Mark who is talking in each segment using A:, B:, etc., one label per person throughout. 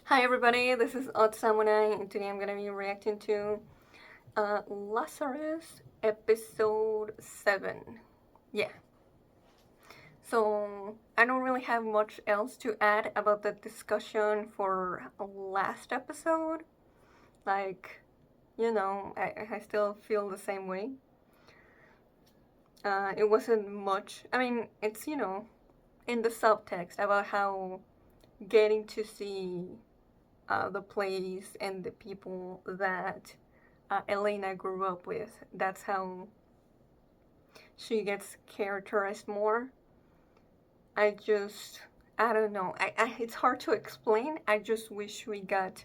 A: Hi everybody, this is Odd Samurai, and today I'm gonna be reacting to Lazarus episode 7. Yeah, so I don't really have much else to add about the discussion for last episode. Like, I still feel the same way. It wasn't much. I mean, it's, in the subtext about how getting to see the place and the people that Elena grew up with. That's how she gets characterized more. I just, I don't know. It's hard to explain. I just wish we got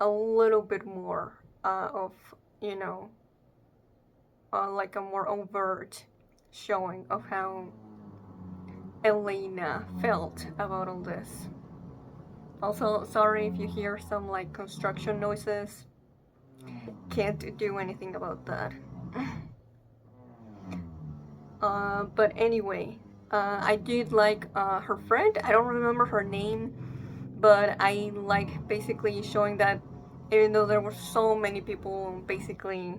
A: a little bit more of, you know, like a more overt showing of how Elena felt about all this. Also, sorry if you hear some like construction noises. Can't do anything about that. But anyway, I did like her friend. I don't remember her name, but I like basically showing that even though there were so many people basically,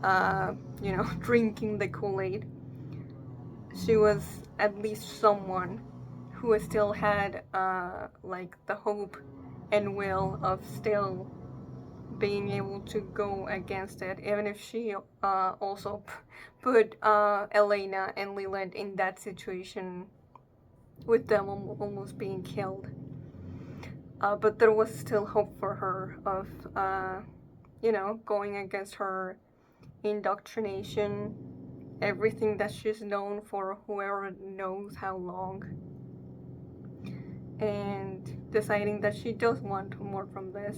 A: drinking the Kool-Aid, she was at least someone who still had like the hope and will of still being able to go against it, even if she also put Elena and Leland in that situation with them almost being killed. But there was still hope for her of, going against her indoctrination, everything that she's known for whoever knows how long, and deciding that she does want more from this.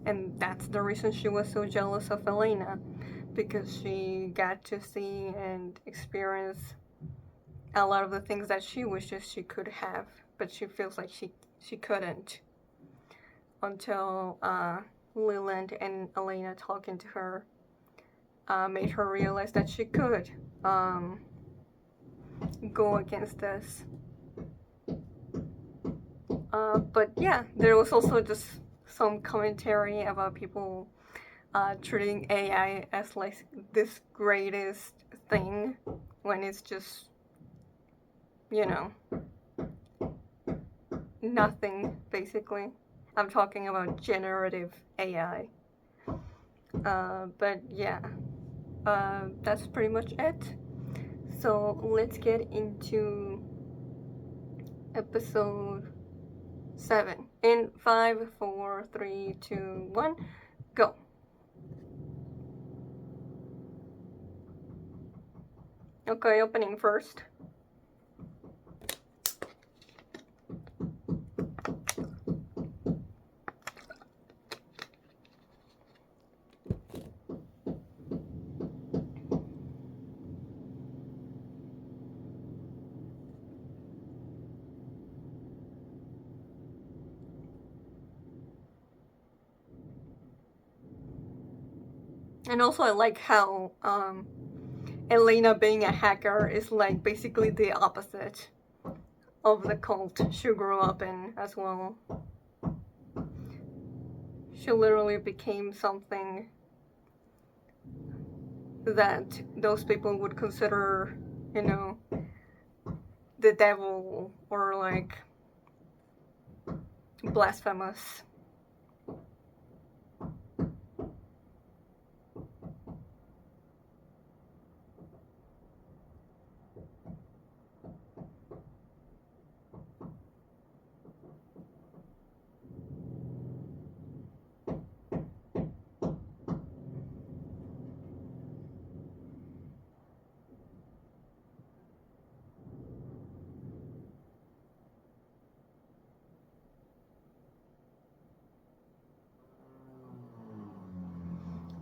A: And that's the reason she was so jealous of Elena, because she got to see and experience a lot of the things that she wishes she could have, but she feels like she couldn't until Leland and Elena talking to her made her realize that she could go against this. But yeah, there was also just some commentary about people treating AI as like this greatest thing when it's just, you know, nothing basically. I'm talking about generative AI. But yeah, that's pretty much it. So let's get into episode 7 in 5, 4, 3, 2, 1, go. Okay, opening first. And also, I like how Elena being a hacker is like basically the opposite of the cult she grew up in as well. She literally became something that those people would consider, you know, the devil or like blasphemous.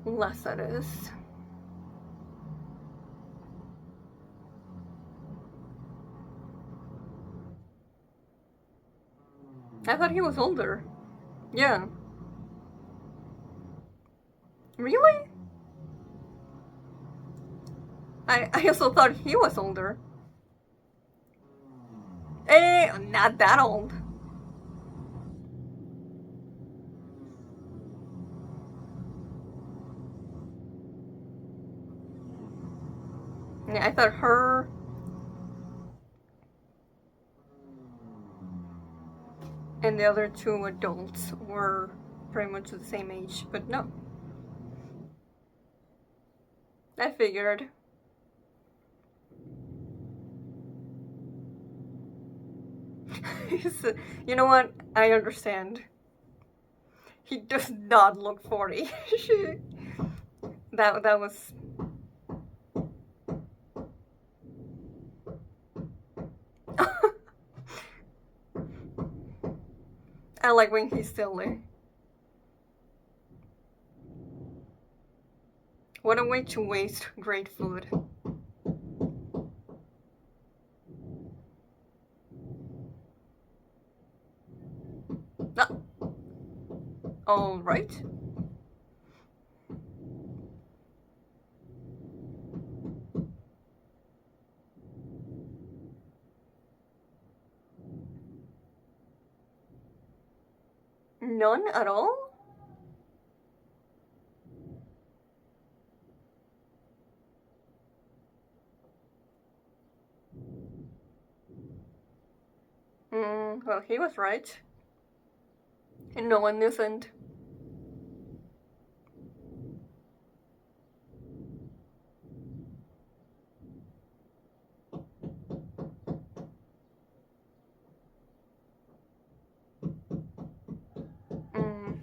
A: Lazarus. I thought he was older. Yeah. Really? I also thought he was older. Eh, not that old. Yeah, I thought her and the other two adults were pretty much the same age, but no. I figured. You know what? I understand. He does not look 40. that was. I like when he's silly. What a way to waste great food. Ah, all right. None at all? Well, he was right. And no one isn't. Mm,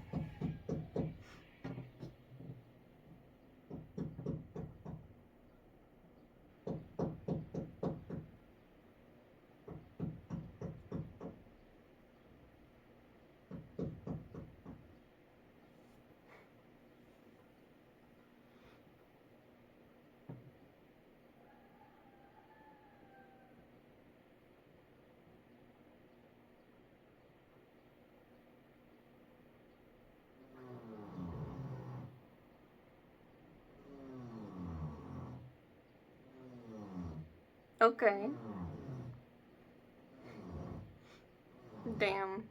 A: okay. Damn.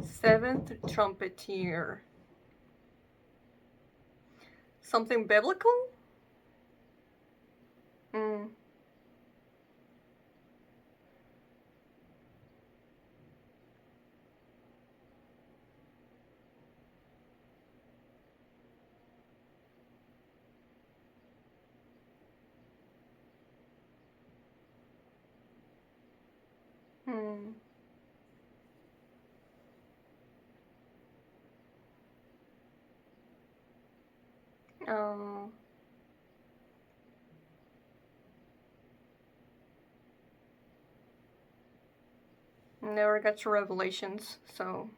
A: 7th trumpeter. Something biblical? Mm, hmm. Um, never got to Revelations, so.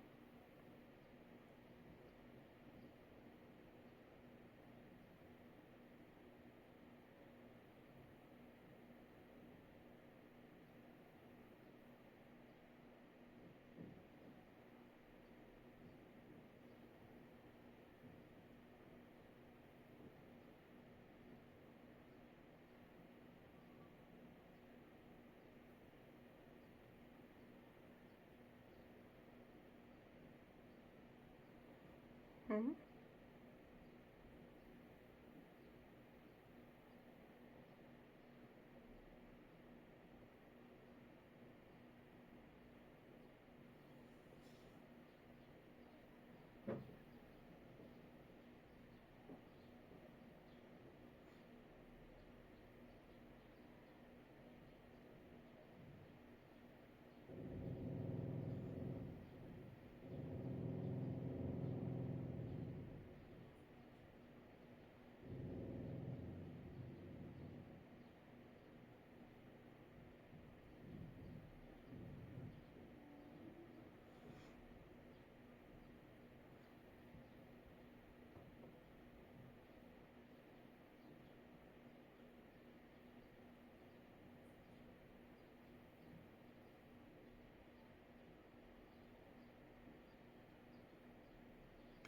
A: Hmm.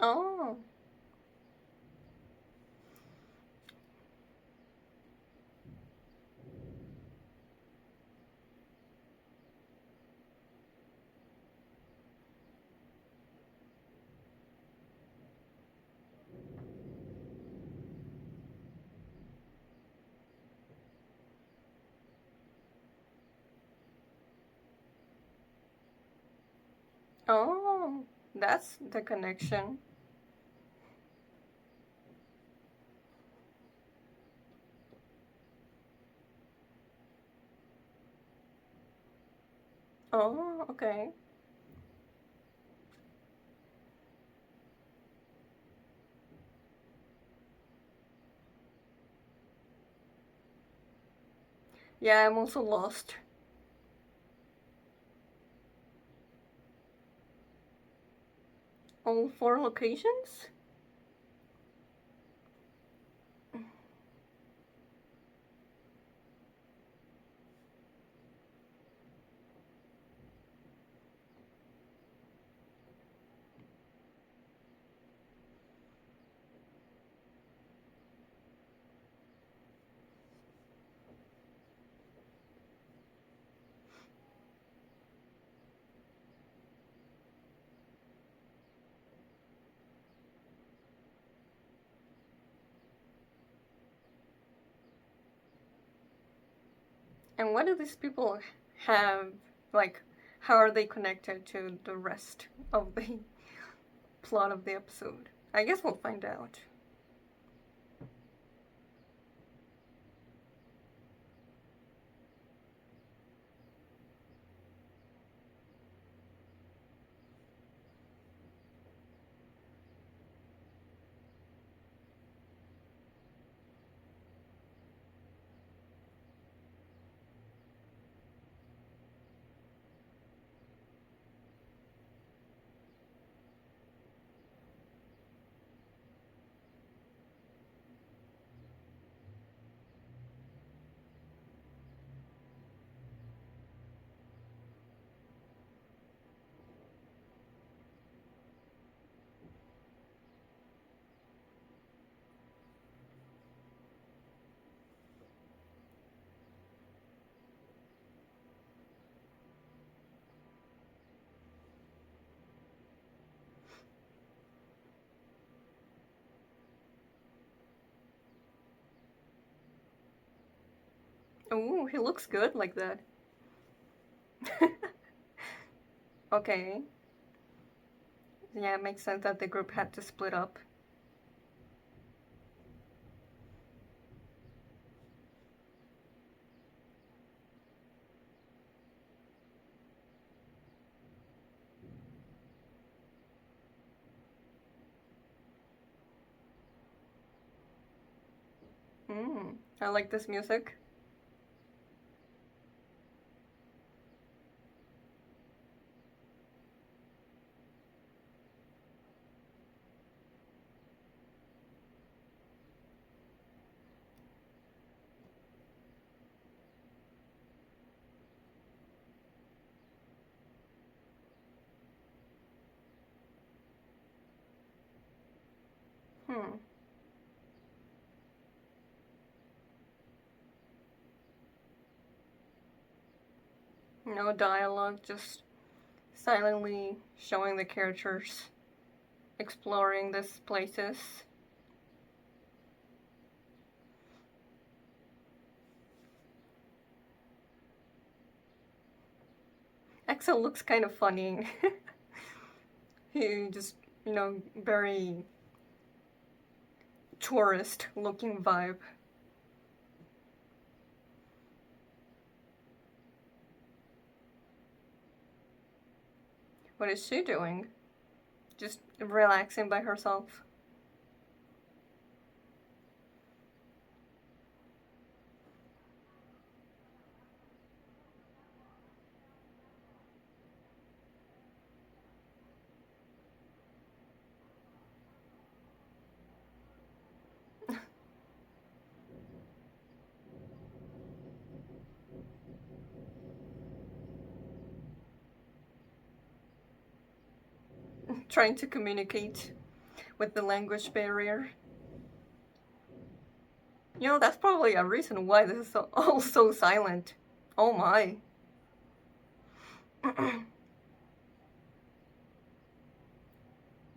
A: Oh. Oh. That's the connection. Oh, okay. Yeah, I'm also lost. All four locations? And what do these people have? Like, how are they connected to the rest of the plot of the episode? I guess we'll find out. Oh, he looks good like that. Okay. Yeah, it makes sense that the group had to split up. I like this music. Hmm. No dialogue, just silently showing the characters exploring these places. Axel looks kind of funny. He just, very tourist looking vibe. What is she doing? Just relaxing by herself. Trying to communicate. with the language barrier. You know, that's probably a reason why this is all so silent. Oh my.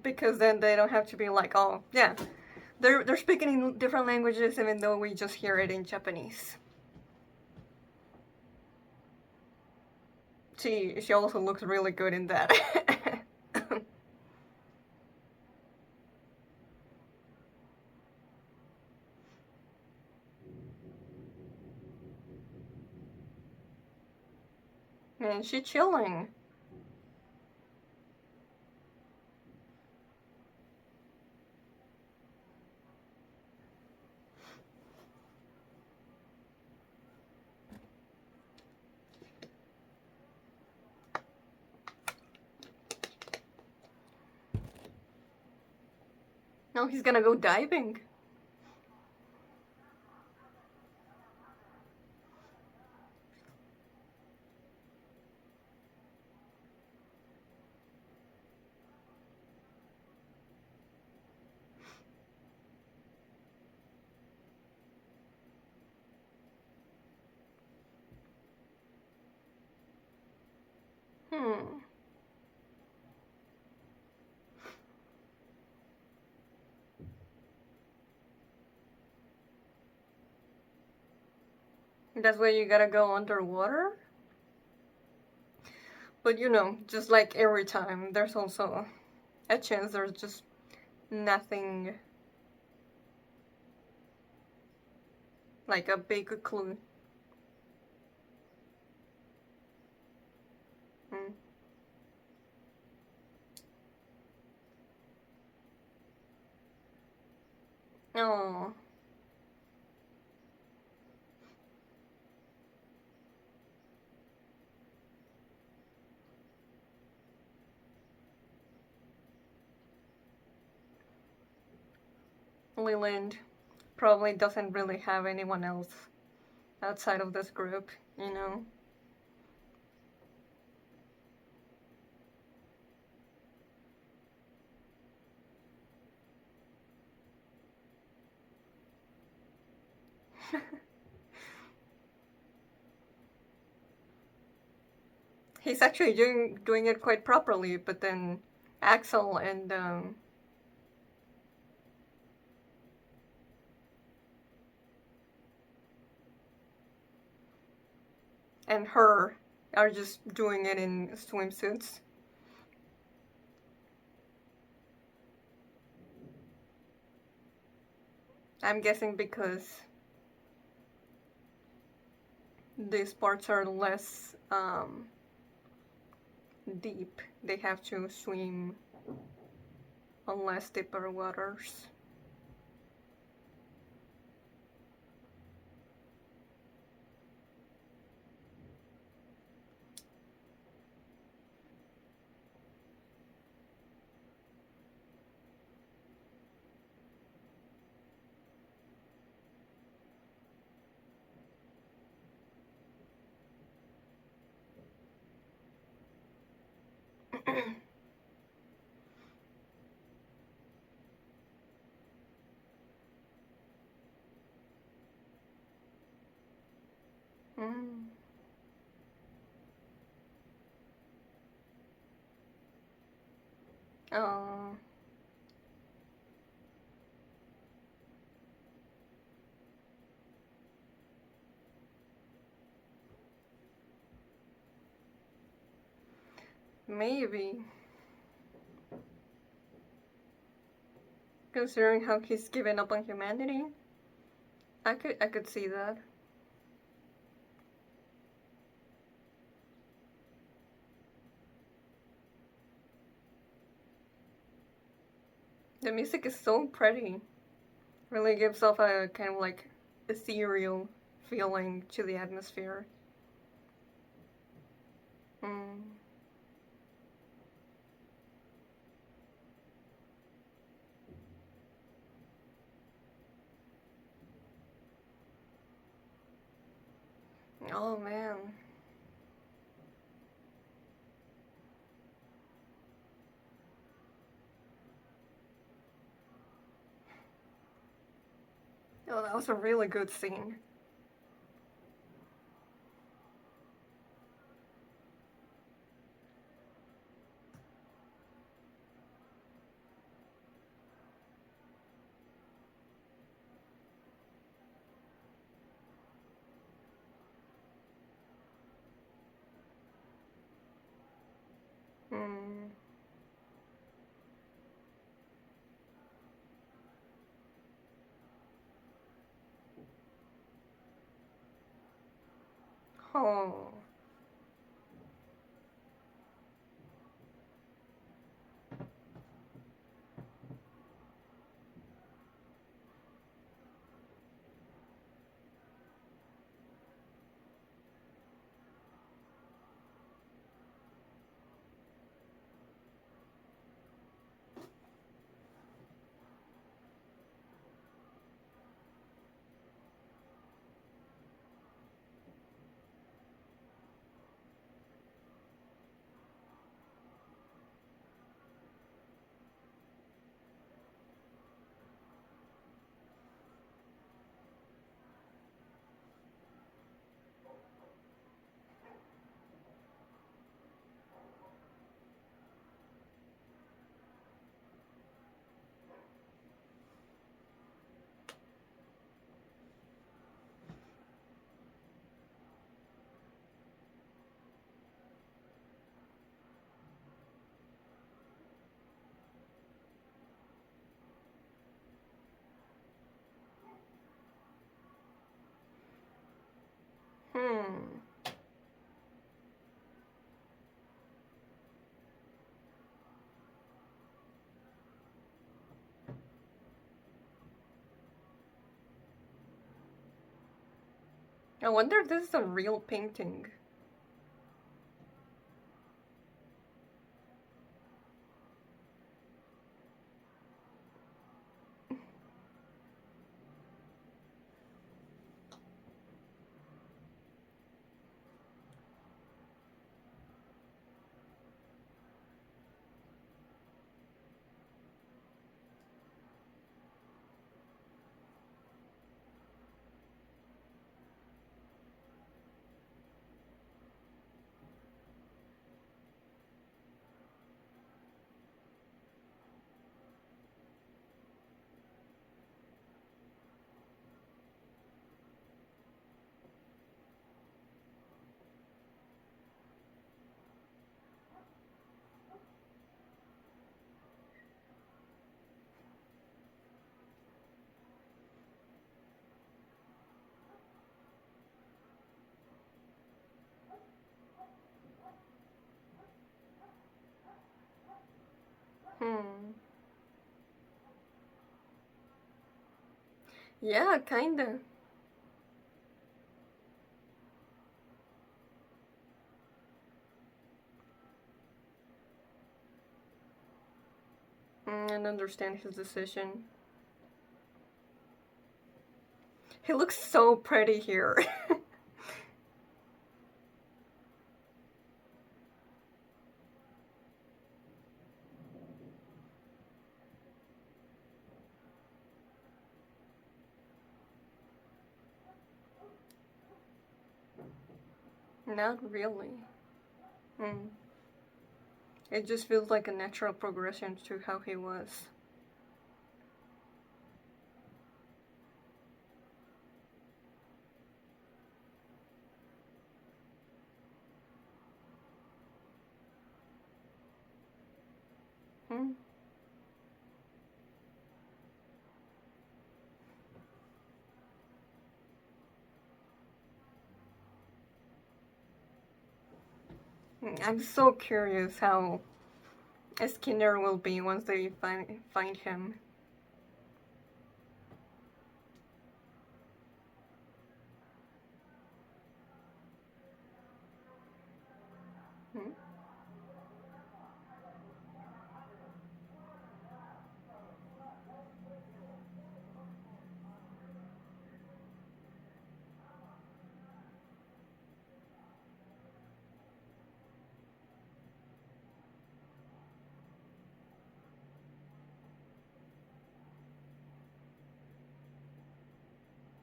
A: Because then they don't have to be like, oh, yeah, they're speaking in different languages even though we just hear it in Japanese. She also looks really good in that. And she chilling. Now he's gonna go diving. Hmm. That's where you gotta go underwater? But you know, just like every time, there's also a chance there's just nothing, like a big clue. Mm. Oh. Leland probably doesn't really have anyone else outside of this group, you know? He's actually doing it quite properly, but then Axel and her are just doing it in swimsuits. I'm guessing because these parts are less deep. They have to swim on less deeper waters. Mm. Oh. Maybe. Considering how he's given up on humanity, I could see that. The music is so pretty. Really gives off a kind of like ethereal feeling to the atmosphere. Mm. Oh man. Oh, that was a really good scene. Hmm. Oh. Hmm. I wonder if this is a real painting. Hmm. Yeah, kinda. And understand his decision. He looks so pretty here. Not really. Hmm. It just feels like a natural progression to how he was. Hmm. I'm so curious how Skinner will be once they find him. Hmm?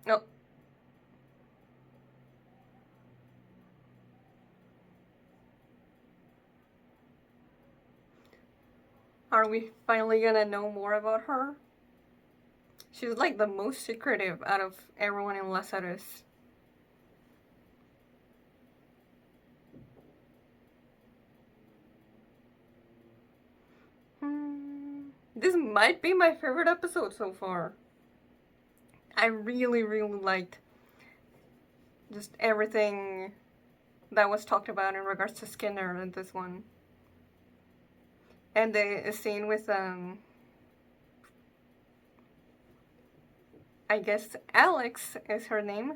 A: No. Are we finally gonna know more about her? She's like the most secretive out of everyone in Lazarus. This might be my favorite episode so far. I really, really liked just everything that was talked about in regards to Skinner in this one. And the scene with, I guess Alex is her name.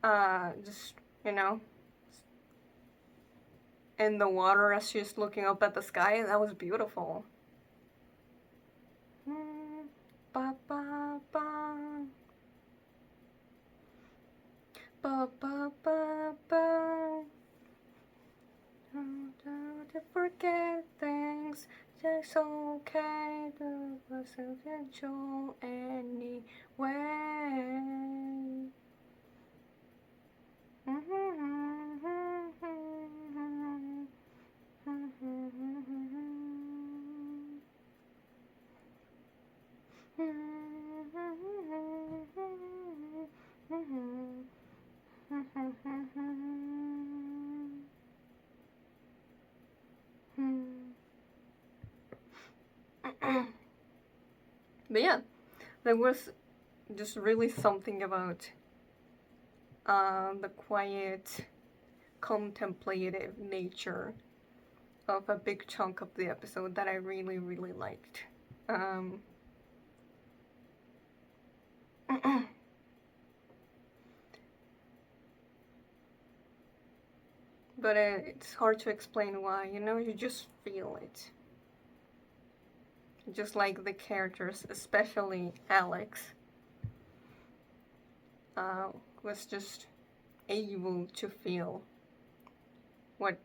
A: Just, you know, in the water as she's looking up at the sky. That was beautiful. Ba ba ba. Ba ba ba ba. Don't forget things. It's okay to enjoy anyway. But yeah, there was just really something about the quiet, contemplative nature of a big chunk of the episode that I really, really liked. But it's hard to explain why, you just feel it. Just like the characters, especially Alex, was just able to feel what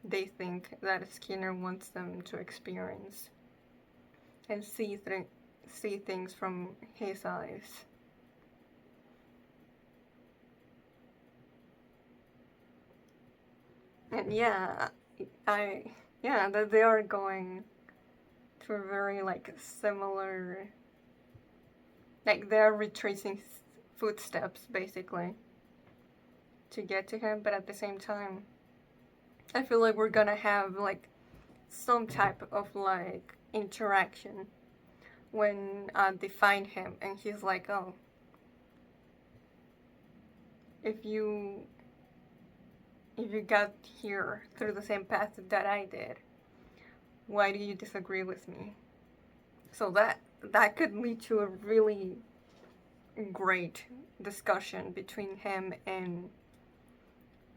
A: they think that Skinner wants them to experience and see things from his eyes. And yeah, that they are going through very like similar, like they're retracing footsteps basically to get to him, but at the same time, I feel like we're gonna have like some type of like interaction when they find him and he's like, oh, if you got here through the same path that I did, why do you disagree with me? So that could lead to a really great discussion between him and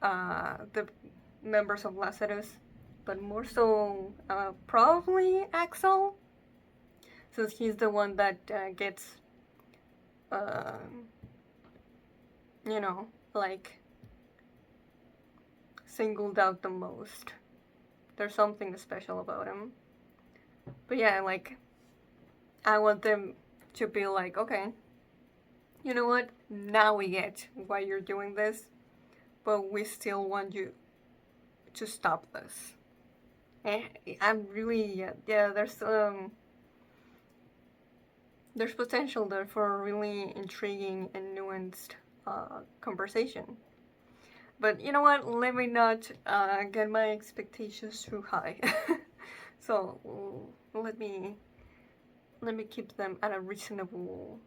A: the members of Lazarus, but more so probably Axel, since he's the one that gets, like singled out the most. There's something special about him. But yeah, like, I want them to be like, okay, you know what? Now we get why you're doing this, but we still want you to stop this. And I'm really, yeah, there's potential there for a really intriguing and nuanced conversation. But you know what? Let me not get my expectations too high. So let me keep them at a reasonable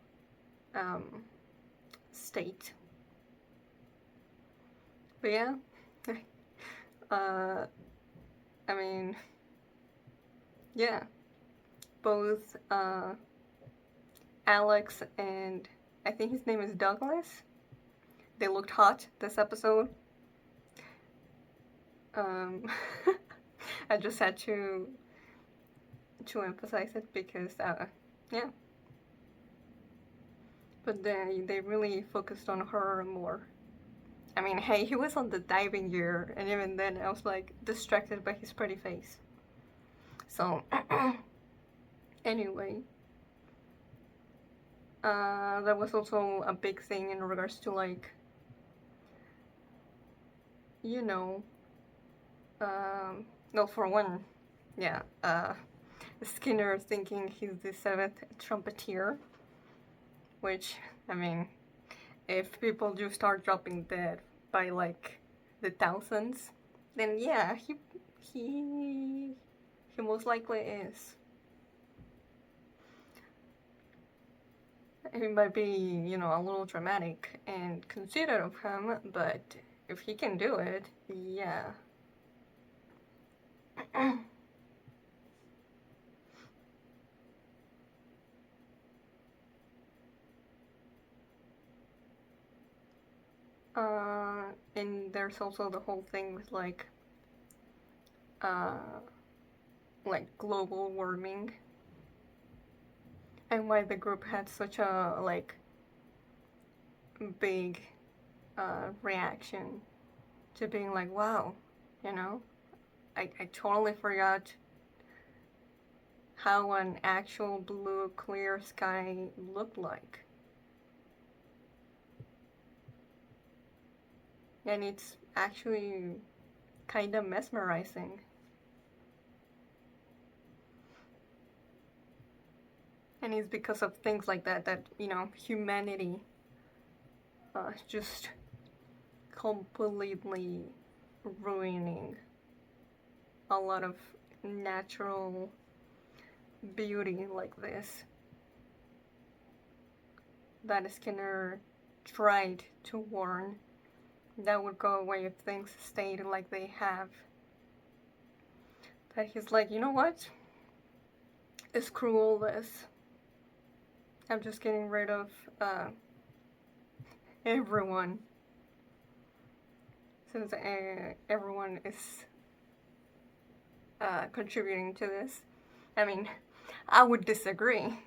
A: state. But yeah, I mean, yeah, both Alex and I think his name is Douglas. They looked hot this episode. I just had to emphasize it because, yeah. But they really focused on her more. I mean, hey, he was on the diving gear, and even then I was like distracted by his pretty face. So, anyway, That was also a big thing in regards to, like, you know, well, for one, yeah, Skinner thinking he's the seventh trumpeter, which, I mean, if people do start dropping dead by like the thousands, then yeah, he he most likely is. It might be, a little dramatic and conceited of him, but if he can do it, yeah. And there's also the whole thing with uh, like global warming, and why the group had such a like big reaction to being like, wow, you know, I totally forgot how an actual blue clear sky looked like. And it's actually kind of mesmerizing. And it's because of things like that humanity just completely ruining a lot of natural beauty like this that Skinner tried to warn that would go away if things stayed like they have. That he's like, you know what? Screw all this. I'm just getting rid of everyone. Since everyone is contributing to this. I mean, I would disagree.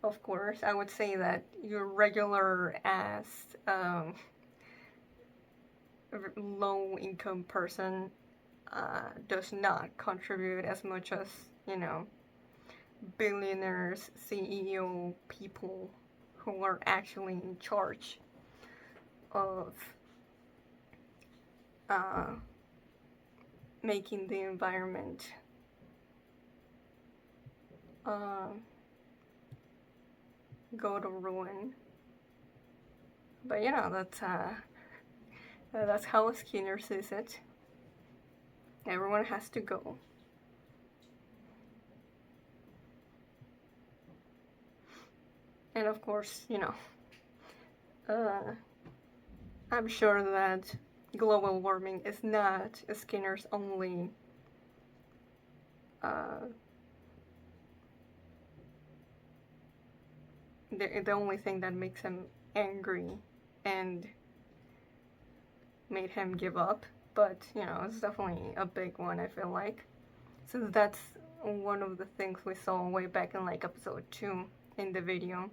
A: Of course, I would say that your regular ass low income person does not contribute as much as, billionaires, CEO people who are actually in charge of making the environment go to ruin. But that's how Skinner sees it. Everyone has to go. And of course, I'm sure that global warming is not Skinner's only the only thing that makes him angry and made him give up, but it's definitely a big one, I feel like, since that's one of the things we saw way back in like episode 2 in the video.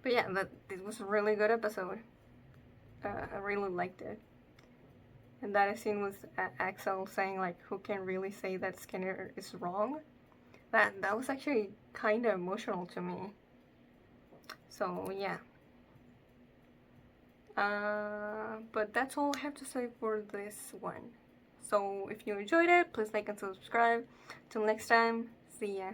A: But yeah, it was a really good episode. I really liked it. And that scene with Axel saying like, who can really say that Skinner is wrong? That was actually kind of emotional to me. So yeah. But that's all I have to say for this one. So if you enjoyed it, please like and subscribe. Till next time, see ya.